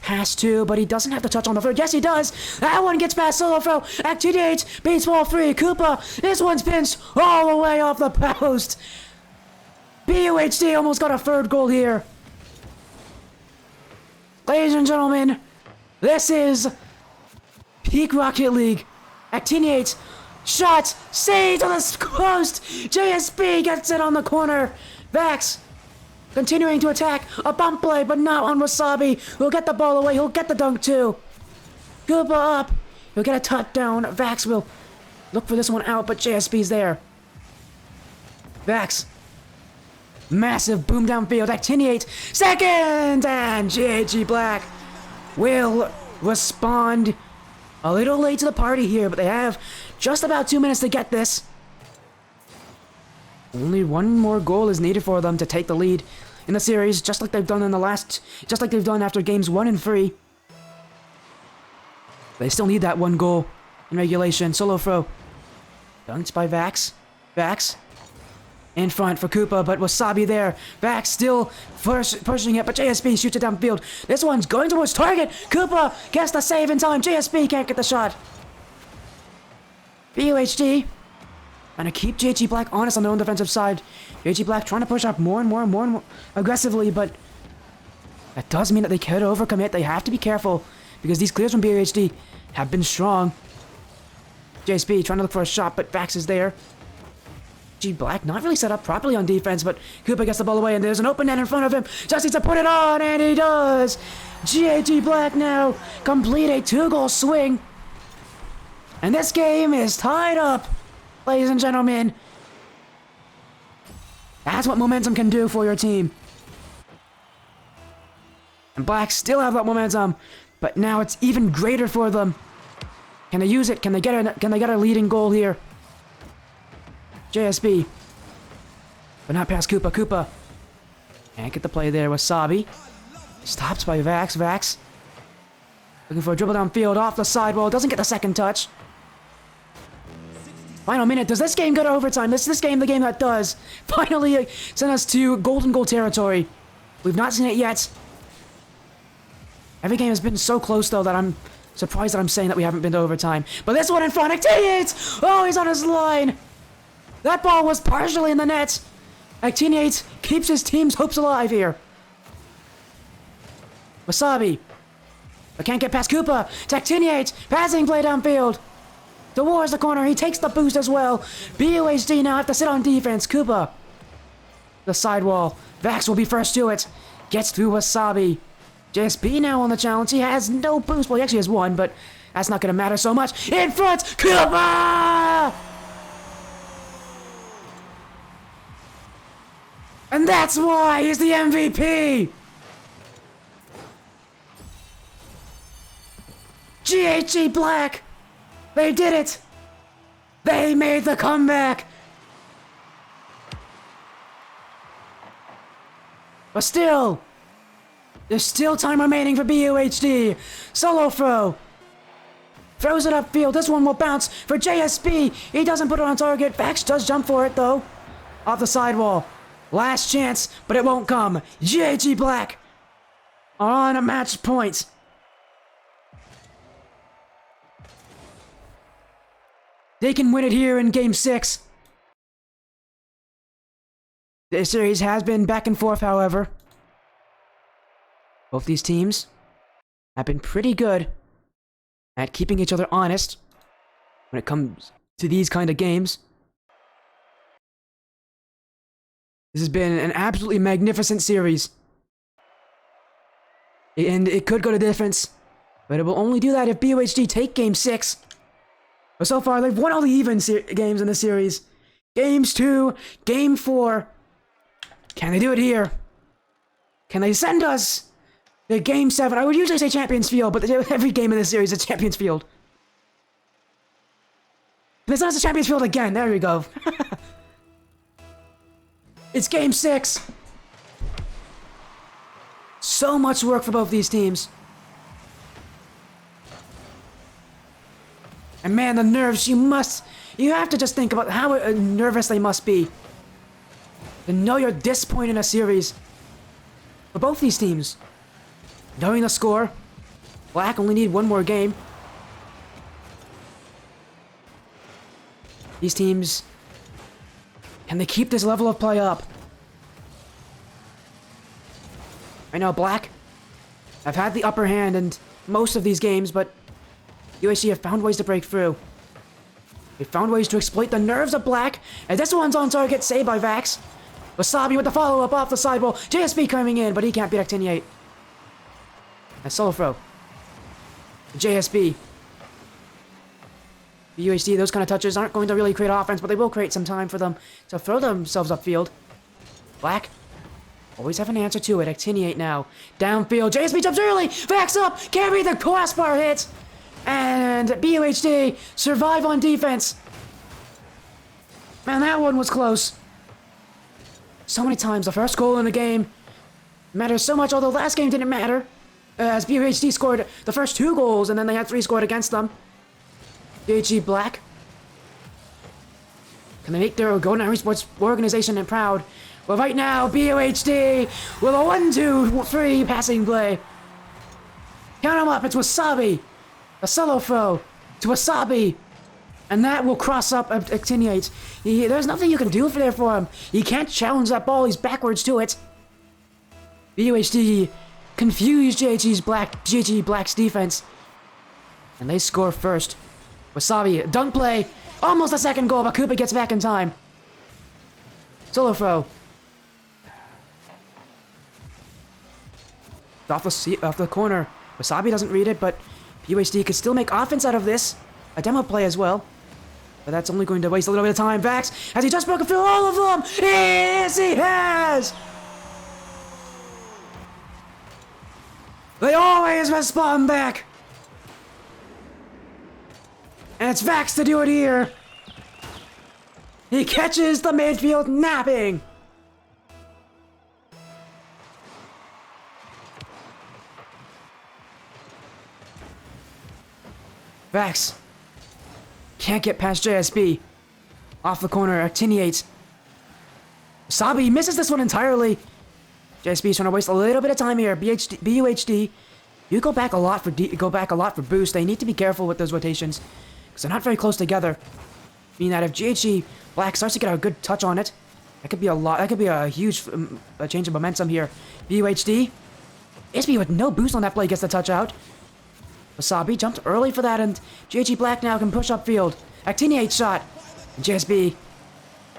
Pass 2, but he doesn't have the touch on the third. Yes, he does. That one gets past solo throw. Actiniate. Beats ball 3. Koopa. This one's pinched all the way off the post. BUHD almost got a third goal here. Ladies and gentlemen, this is peak Rocket League. Actiniate. Shot. Save to the post. JSB gets it on the corner. Vax continuing to attack. A bump play, but not on Wasabi. He'll get the ball away. He'll get the dunk too. Koopa up. He'll get a touchdown. Vax will look for this one out, but JSB's there. Vax. Massive boom downfield. Actiniate. Second! And GHE Black will respond a little late to the party here, but they have just about 2 minutes to get this. Only one more goal is needed for them to take the lead in the series, just like they've done just like they've done after games 1 and 3. They still need that one goal in regulation. Solo throw. Dunked by Vax. Vax in front for Koopa, but Wasabi there. Vax still pushing it, but JSB shoots it downfield. This one's going towards target. Koopa gets the save in time. JSB can't get the shot. BUHD trying to keep GHE Black honest on their own defensive side. GHE Black trying to push up more and more aggressively, but that does mean that they could overcommit. They have to be careful because these clears from BUHD have been strong. JSB trying to look for a shot, but Vax is there. GHE Black not really set up properly on defense, but Koopa gets the ball away, and there's an open net in front of him. Just needs to put it on, and he does. GHE Black now complete a 2-goal swing. And this game is tied up, ladies and gentlemen. That's what momentum can do for your team. And Black still have that momentum, but now it's even greater for them. Can they use it? Can they get a leading goal here? JSB. But not past Koopa. Koopa can't get the play there. Wasabi. Stopped by Vax. Vax looking for a dribble downfield off the sidewall. Doesn't get the second touch. Final minute. Does this game go to overtime? This game the game that does. Finally send us to golden goal territory. We've not seen it yet. Every game has been so close, though, that I'm surprised that I'm saying that we haven't been to overtime. But this one in front, Actiniates! Oh, he's on his line! That ball was partially in the net! Actiniates keeps his team's hopes alive here. Wasabi. But can't get past Koopa. It's Actiniates. Passing play downfield. Towards the corner. He takes the boost as well. BUHD now have to sit on defense. Koopa. The sidewall. Vax will be first to it. Gets through Wasabi. JSB now on the challenge. He has no boost. Well, he actually has one, but that's not going to matter so much. In front, Koopa! And that's why he's the MVP! GHE Black! They did it! They made the comeback! But still, there's still time remaining for BUHD. Solo throw. Throws it upfield. This one will bounce for JSB. He doesn't put it on target. Vax does jump for it, though. Off the sidewall. Last chance, but it won't come. GHE Black on a match point. They can win it here in Game 6. This series has been back and forth, however. Both these teams have been pretty good at keeping each other honest when it comes to these kind of games. This has been an absolutely magnificent series. And it could go to difference, but it will only do that if BUHD take Game 6. But so far, they've won all the even games in the series. Games 2, Game 4. Can they do it here? Can they send us to Game 7? I would usually say Champions Field, but every game in this series is Champions Field. They send us to Champions Field again. There we go. It's Game 6. So much work for both these teams. And man, the nerves, you have to just think about how nervous they must be. To know you're at this point in a series. For both these teams. Knowing the score. Black only need one more game. These teams, can they keep this level of play up? Right now, Black have had the upper hand in most of these games, but UHC have found ways to break through. They found ways to exploit the nerves of Black, and this one's on target, saved by Vax. Wasabi with the follow-up off the sidewall. JSB coming in, but he can't beat Actiniate. A solo throw. JSB. UHD, those kind of touches aren't going to really create offense, but they will create some time for them to throw themselves upfield. Black. Always have an answer to it. Actiniate now. Downfield. JSB jumps early. Vax up. Carry the crossbar hit. And BUHD survive on defense. Man, that one was close. So many times the first goal in the game matters so much, although last game didn't matter. As BUHD scored the first 2 goals, and then they had 3 scored against them. GHE Black. Can they make their Golden Army Sports organization and proud? Well, right now, BUHD with a 1-2-3 passing play. Count them up, it's Wasabi. A solo throw to Wasabi. And that will cross up Actiniate. There's nothing you can do there for him. He can't challenge that ball, he's backwards to it. BUHD confused GHE Black's defense. And they score first. Wasabi, dunk play. Almost a second goal, but Koopa gets back in time. Solo throw. Off the corner. Wasabi doesn't read it, but BUHD could still make offense out of this. A demo play as well. But that's only going to waste a little bit of time. Vax, has he just broken through all of them? Yes, he has! They always respond back. And it's Vax to do it here. He catches the midfield napping. Vax can't get past JSB. Off the corner, Actiniates. Wasabi misses this one entirely. JSB is trying to waste a little bit of time here. BUHD You go back a lot for boost. They need to be careful with those rotations because they're not very close together. Meaning that if GHE Black starts to get a good touch on it, that could be a lot. That could be a huge change of momentum here. BUHD, SB with no boost on that play gets the touch out. Wasabi jumped early for that, and GHE Black now can push upfield. Actiniate shot. JSB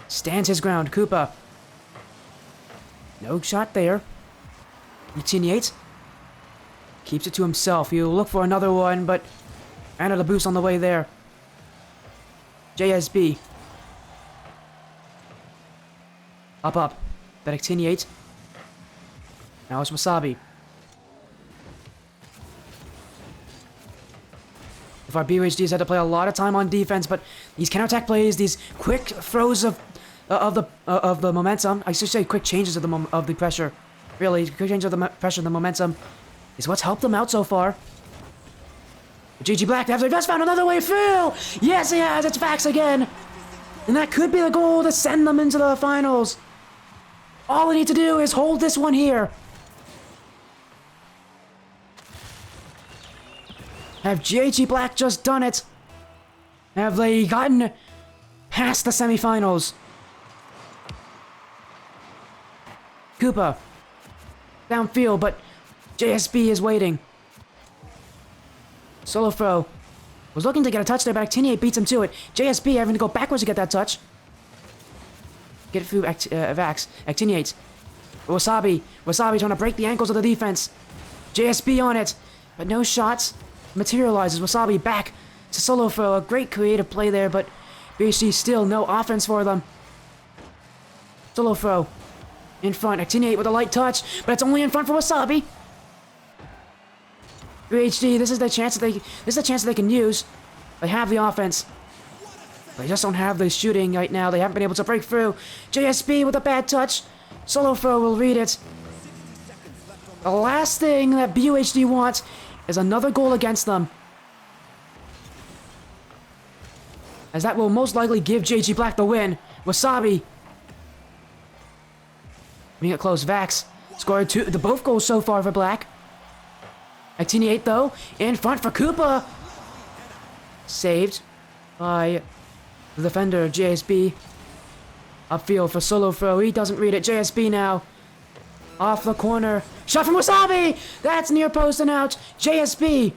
stands his ground. Koopa. No shot there. Actiniate. Keeps it to himself. He'll look for another one, but ran out of boost on the way there. JSB. Up. That actiniate. Now it's Wasabi. If our BUHDs had to play a lot of time on defense, but these counterattack plays, these quick throws of the momentum, I should say quick changes of the pressure. Really, quick changes of the pressure and the momentum is what's helped them out so far. GHE Black have just found another way through! Yes, he has! It's Vax again! And that could be the goal to send them into the finals. All they need to do is hold this one here. Have GHE Black just done it? Have they gotten past the semifinals? Koopa. Downfield, but JSB is waiting. Solo throw. Was looking to get a touch there, but Actiniate beats him to it. JSB having to go backwards to get that touch. Get it through Vax. Actiniate. Wasabi. Wasabi trying to break the ankles of the defense. JSB on it. But no shots. Materializes. Wasabi back to solo throw. A great creative play there, but BHD still no offense for them. Solo throw. In front. Actiniate with a light touch, but it's only in front for Wasabi. BHD, this is the chance that they can use. They have the offense. They just don't have the shooting right now. They haven't been able to break through. JSB with a bad touch. Solo throw will read it. The last thing that BUHD wants is another goal against them. As that will most likely give GHE Black the win. Wasabi. Being it close. Vax scored both goals so far for Black. Actiniate though, in front for Koopa. Saved by the defender, JSB. Upfield for solo throw. He doesn't read it. JSB now. Off the corner. Shot from Wasabi! That's near post and out. JSB.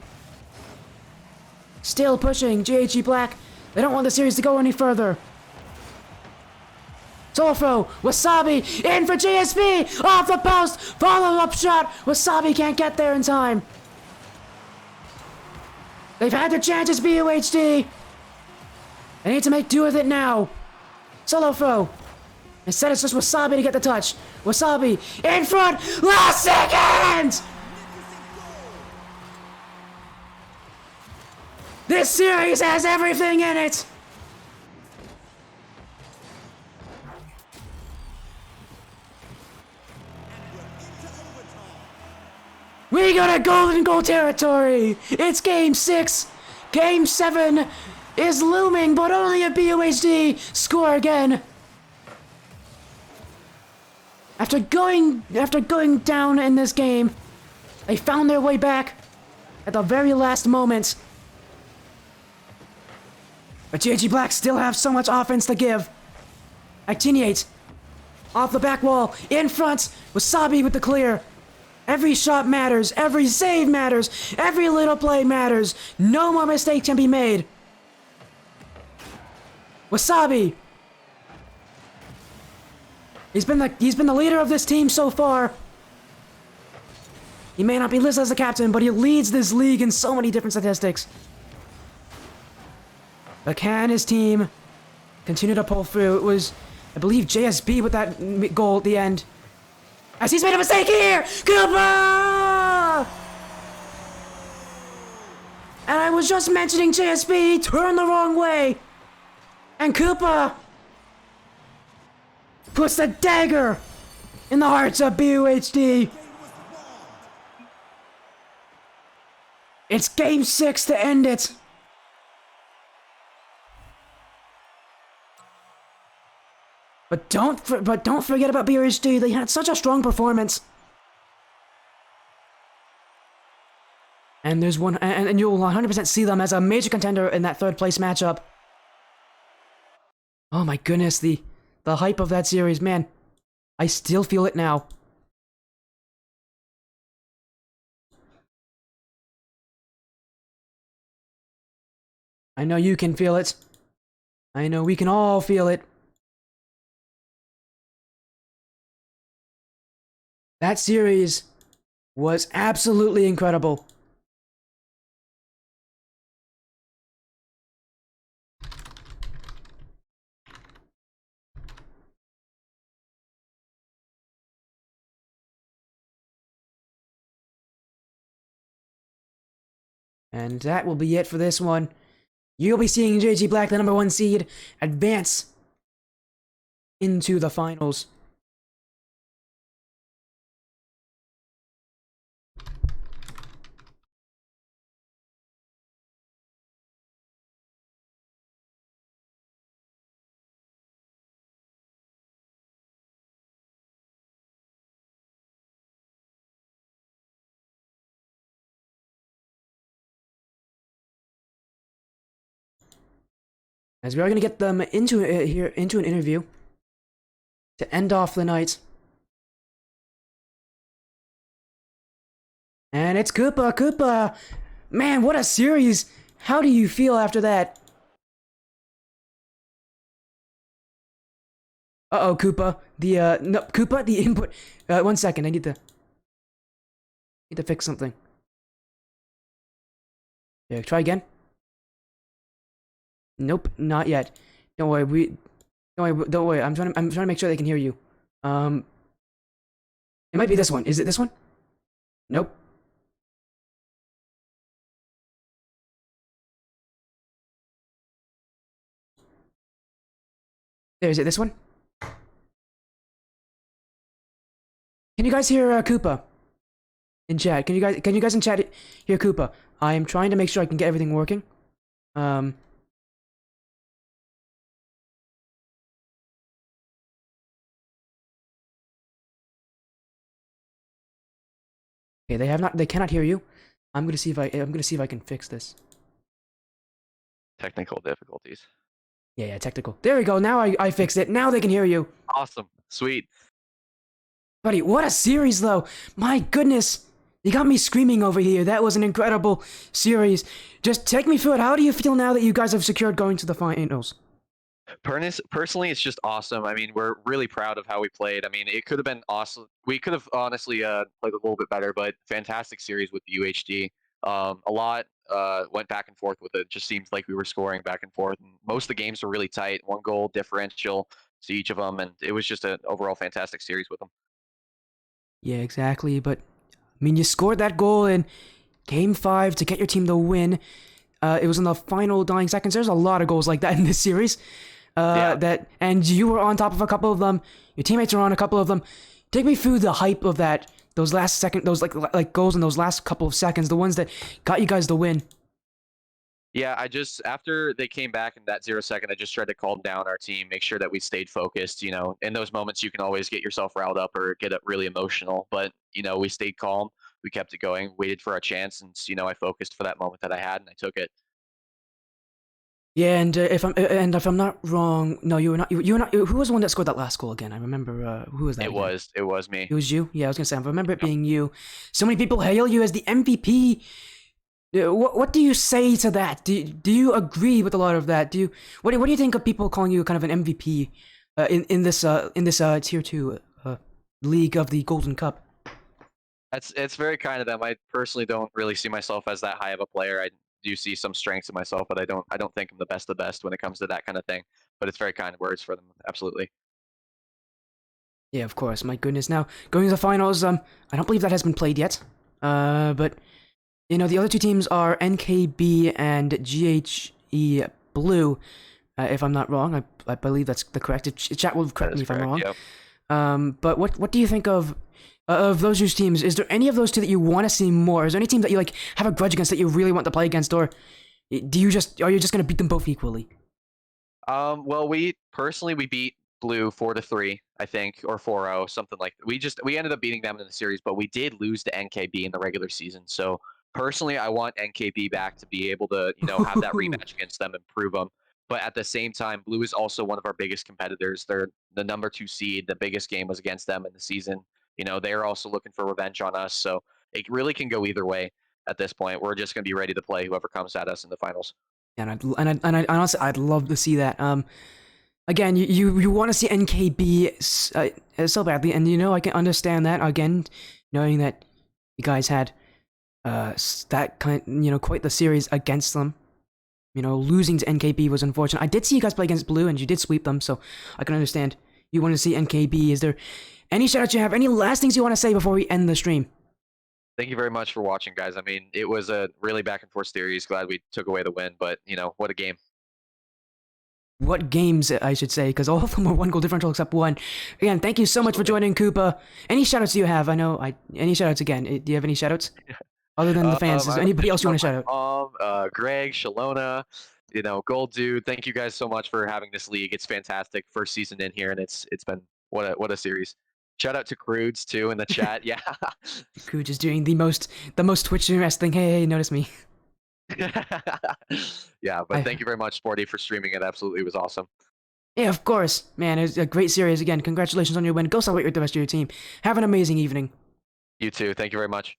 Still pushing. GHE Black. They don't want the series to go any further. Solo throw. Wasabi in for JSB. Off the post. Follow-up shot. Wasabi can't get there in time. They've had their chances, BUHD. They need to make do with it now. Solo throw. Instead, it's just Wasabi to get the touch. Wasabi in front. Last second! This series has everything in it. We got a golden goal territory! It's Game 6! Game 7 is looming, but only a BUHD score again! After going down in this game, they found their way back at the very last moment. But GHE Black still have so much offense to give. Actiniate. Off the back wall, in front, Wasabi with the clear. Every shot matters, every save matters, every little play matters. No more mistakes can be made. Wasabi. He's been the leader of this team so far. He may not be listed as the captain, but he leads this league in so many different statistics. But can his team continue to pull through? It was, I believe, JSB with that goal at the end. As he's made a mistake here! Koopa! And I was just mentioning JSB turned the wrong way. And Koopa puts the dagger in the hearts of BUHD. It's Game 6 to end it. But don't forget about BUHD. They had such a strong performance. And there's one, and you'll 100% see them as a major contender in that third place matchup. Oh my goodness, the hype of that series, man. I still feel it now. I know you can feel it. I know we can all feel it. That series was absolutely incredible. And that will be it for this one. You'll be seeing GHE Black, the #1 seed, advance into the finals. As we are going to get them into into an interview to end off the night. And it's Koopa. Koopa! Man, what a series! How do you feel after that? Uh-oh, Koopa. No, Koopa, the input. 1 second, I need to fix something. Yeah, try again. Nope, not yet. Don't worry, don't worry. I'm trying to make sure they can hear you. It might be this one. Is it this one? Nope. There, is it this one? Can you guys hear Koopa in chat? Can you guys in chat hear Koopa? I am trying to make sure I can get everything working. Okay, they cannot hear you. I'm gonna see if I can fix this. Technical difficulties. Yeah, technical. There we go. Now I fixed it. Now they can hear you. Awesome. Sweet. Buddy, what a series though. My goodness. You got me screaming over here. That was an incredible series. Just take me through it. How do you feel now that you guys have secured going to the finals? Personally, it's just awesome. I mean, we're really proud of how we played. I mean, it could have been awesome. We could have honestly played a little bit better, but fantastic series with UHD. A lot went back and forth with it. Just seems like we were scoring back and forth. And most of the games were really tight. 1 goal differential to each of them, and it was just an overall fantastic series with them. Yeah, exactly. But I mean, you scored that goal in Game 5 to get your team the win. It was in the final dying seconds. There's a lot of goals like that in this series. Yeah. And you were on top of a couple of them. Your teammates were on a couple of them. Take me through the hype of that. Those last second, those like goals in those last couple of seconds. The ones that got you guys the win. Yeah, after they came back in that 0 second, I just tried to calm down our team, make sure that we stayed focused. You know, in those moments, you can always get yourself riled up or get really emotional, but we stayed calm, we kept it going, waited for our chance, and I focused for that moment that I had, and I took it. Yeah, and if I'm not wrong, no, you were not. You were not. Who was the one that scored that last goal again? I remember. Who was that? It was me. It was you. Yeah, I was gonna say. I remember it being you. So many people hail you as the MVP. What do you say to that? Do you agree with a lot of that? What do you think of people calling you kind of an MVP in this tier 2 league of the Golden Cup? It's very kind of them. I personally don't really see myself as that high of a player. I do see some strengths in myself, but I don't think I'm the best of the best when it comes to that kind of thing. But it's very kind words for them. Absolutely. Yeah, of course. My goodness. Now going to the finals. I don't believe that has been played yet. But the other two teams are NKB and GHE Blue. If I'm not wrong, I believe that's the correct. Chat will correct me if I'm wrong. Yep. But what do you think of those two teams? Is there any of those two that you want to see more? Is there any team that you have a grudge against that you really want to play against, or are you just gonna beat them both equally? Well, we beat Blue 4-3, I think, or 4-0, something like that. We ended up beating them in the series, but we did lose to NKB in the regular season. So personally, I want NKB back to be able to, have that rematch against them and prove them. But at the same time, Blue is also one of our biggest competitors. They're the number 2 seed. The biggest game was against them in the season. They're also looking for revenge on us. So it really can go either way at this point. We're just going to be ready to play whoever comes at us in the finals. And honestly, I'd love to see that. Again, you want to see NKB so badly, and I can understand that. Again, knowing that you guys had that quite the series against them. Losing to NKB was unfortunate. I did see you guys play against Blue, and you did sweep them, so I can understand you want to see NKB. Is there any shoutouts you have? Any last things you want to say before we end the stream? Thank you very much for watching, guys. I mean, it was a really back and forth series. Glad we took away the win, but what a game. What games, I should say, because all of them were 1 goal differential except one. Again, thank you so much for joining, Koopa. Any shoutouts you have? Any shoutouts again? Do you have any shoutouts? Other than the fans, is there anybody else you want to shout out? Greg, Shalona, Gold Dude. Thank you guys so much for having this league. It's fantastic. First season in here, and it's been what a series. Shout out to Crudes too in the chat. Yeah. Crudes is doing the most Twitch streamers thing. Hey, notice me. Yeah, but thank you very much, Sporty, for streaming it. Absolutely, it was awesome. Yeah, of course, man. It was a great series. Again, congratulations on your win. Go celebrate with the rest of your team. Have an amazing evening. You too. Thank you very much.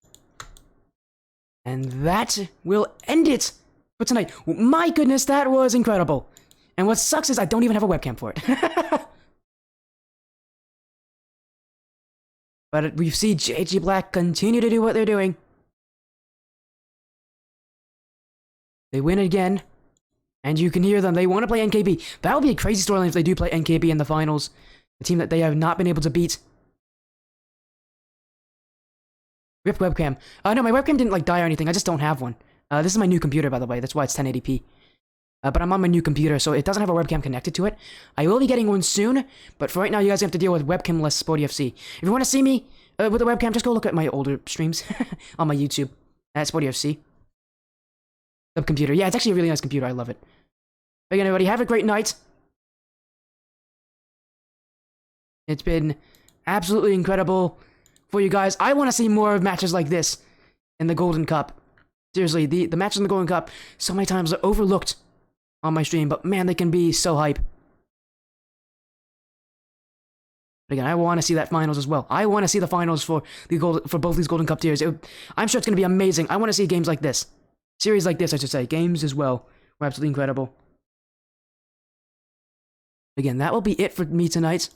And that will end it for tonight. My goodness, that was incredible. And what sucks is I don't even have a webcam for it. But we see GHE Black continue to do what they're doing. They win again. And you can hear them. They want to play NKB. That would be a crazy storyline if they do play NKB in the finals. The team that they have not been able to beat. Rip webcam. No, my webcam didn't die or anything. I just don't have one. This is my new computer, by the way. That's why it's 1080p. But I'm on my new computer, so it doesn't have a webcam connected to it. I will be getting one soon, but for right now, you guys have to deal with webcamless Sporty FC. If you want to see me with a webcam, just go look at my older streams on my YouTube at Sporty FC. The computer. Yeah, it's actually a really nice computer. I love it. Again, everybody, have a great night. It's been absolutely incredible for you guys. I want to see more of matches like this in the Golden Cup. Seriously, the matches in the Golden Cup so many times are overlooked on my stream, but man, they can be so hype. But again, I want to see that finals as well. I want to see the finals for both these Golden Cup tiers. I'm sure it's going to be amazing. I want to see games like this. Series like this, I should say. Games as well. Were absolutely incredible. Again, that will be it for me tonight.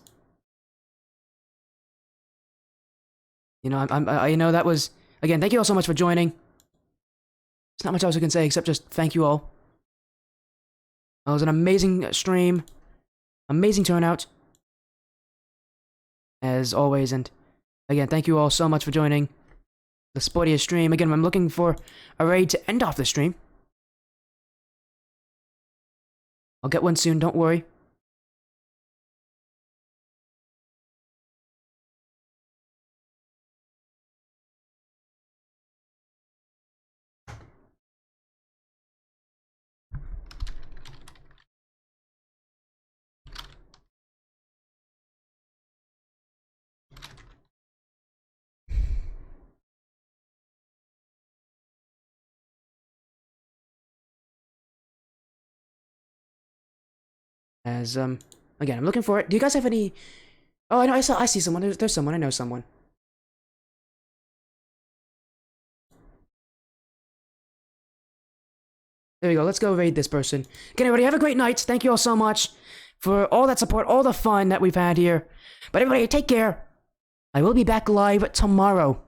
I know that was... Again, thank you all so much for joining. There's not much else I can say except just thank you all. It was an amazing stream. Amazing turnout. As always, and again, thank you all so much for joining the Sportiest stream. Again, I'm looking for a raid to end off the stream. I'll get one soon, don't worry. As, again, I'm looking for it. Do you guys have any... Oh, I know, I see someone. There's someone. I know someone. There we go. Let's go raid this person. Again, everybody, have a great night. Thank you all so much for all that support, all the fun that we've had here. But everybody, take care. I will be back live tomorrow.